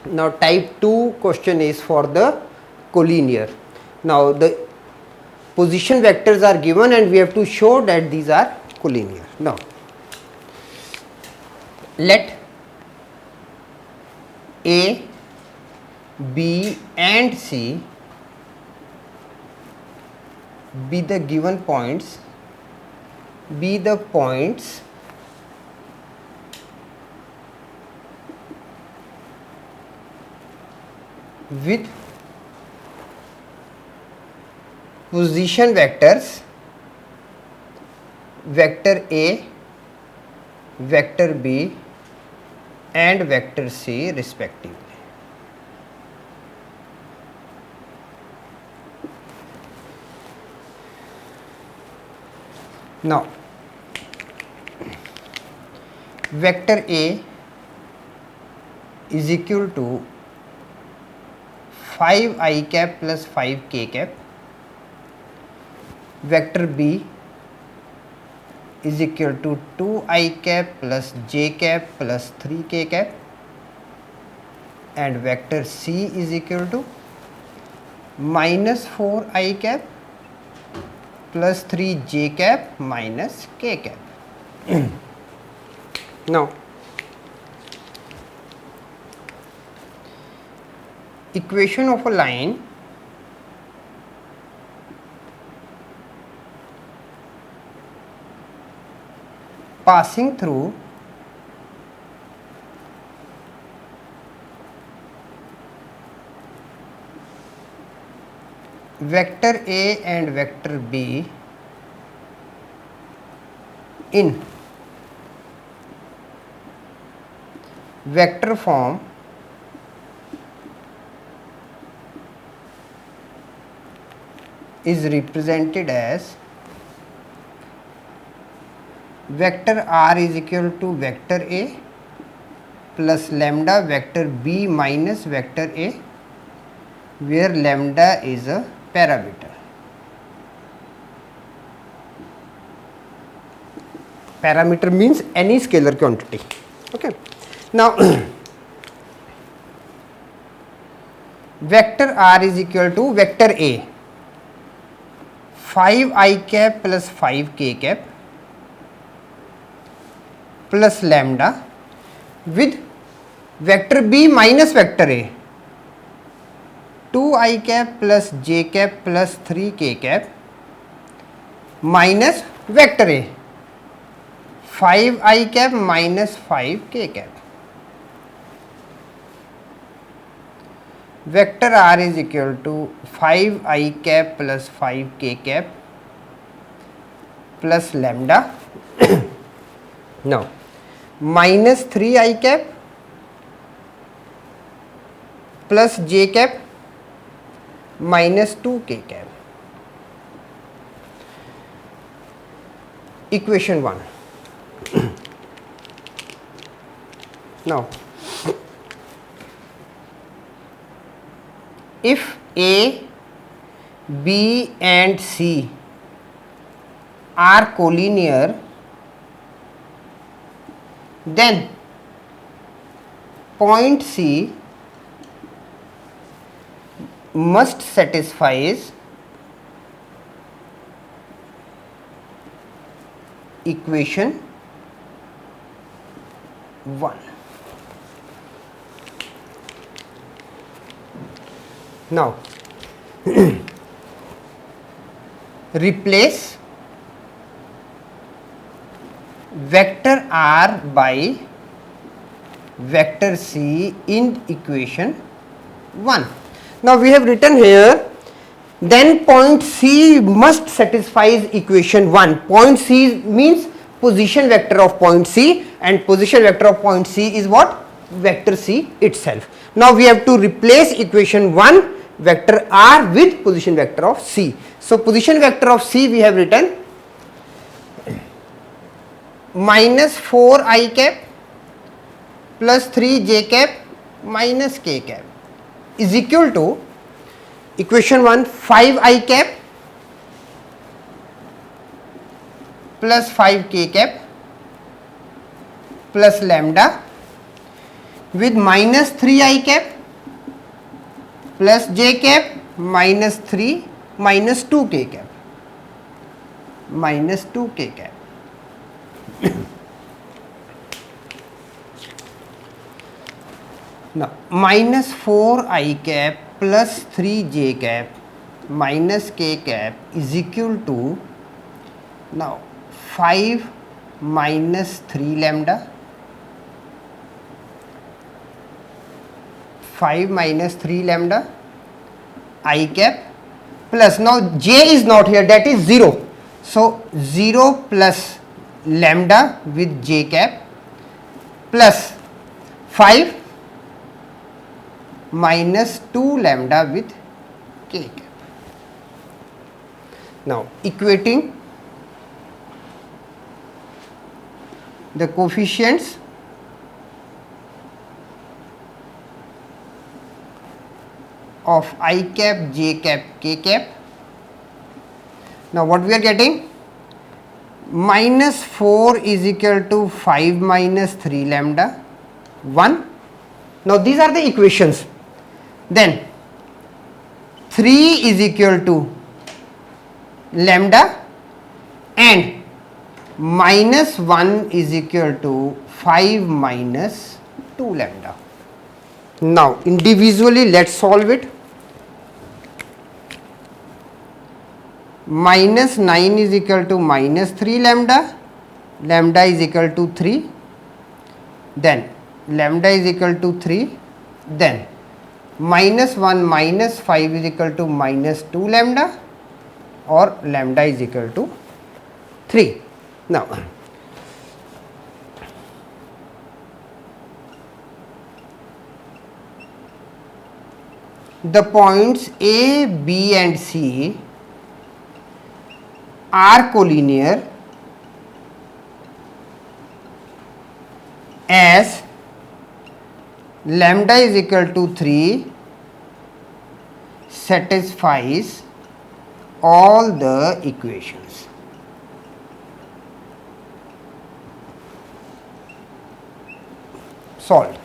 Now type 2 question is for the collinear. Now the position vectors are given and we have to show that these are collinear. Now let A, B and C be the given points, be the points with position vectors vector A, vector B and vector C respectively. Now vector A is equal to 5 I cap plus 5 k cap, vector B is equal to 2 I cap plus j cap plus 3 k cap, and vector C is equal to minus 4 I cap plus 3 j cap minus k cap. Now equation of a line passing through vector A and vector B in vector form is represented as vector R is equal to vector A plus lambda vector B minus vector A, where lambda is a parameter. Parameter means any scalar quantity. Okay. Now vector R is equal to vector A 5 I cap plus 5 k cap plus lambda with vector B minus vector A 2 I cap plus j cap plus 3 k cap minus vector A 5 I cap minus 5 k cap. Vector R is equal to 5 I cap plus 5 k cap plus lambda now minus 3 I cap plus j cap minus 2 k cap. Equation 1. Now if A, B and C are collinear, then point C must satisfies equation 1. Now replace vector R by vector C in equation 1. Now we have written here, then point C must satisfies equation 1. Point C means position vector of point C, and position vector of point C is what? Vector C itself. Now we have to replace equation 1 vector R with position vector of C. So position vector of C we have written minus 4 I cap plus 3 j cap minus k cap is equal to equation 1 5 I cap plus 5 k cap plus lambda with minus 3 I cap plus j cap minus 3 minus 2 k cap minus 2 k cap. Now minus 4 I cap plus 3 j cap minus k cap is equal to now 5 minus 3 lambda, 5 minus 3 lambda I cap plus, now j is not here, that is 0. So 0 plus lambda with j cap plus 5 minus 2 lambda with k cap. Now equating the coefficients of I cap, j cap, k cap. Now what we are getting? Minus 4 is equal to 5 minus 3 lambda 1. Now these are the equations. Then 3 is equal to lambda and minus 1 is equal to 5 minus 2 lambda. Now individually let's solve it. Minus 9 is equal to minus 3 lambda, lambda is equal to 3, then lambda is equal to 3, then minus 1 minus 5 is equal to minus 2 lambda or lambda is equal to 3. Now the points A, B and C are collinear as lambda is equal to 3 satisfies all the equations. Solved.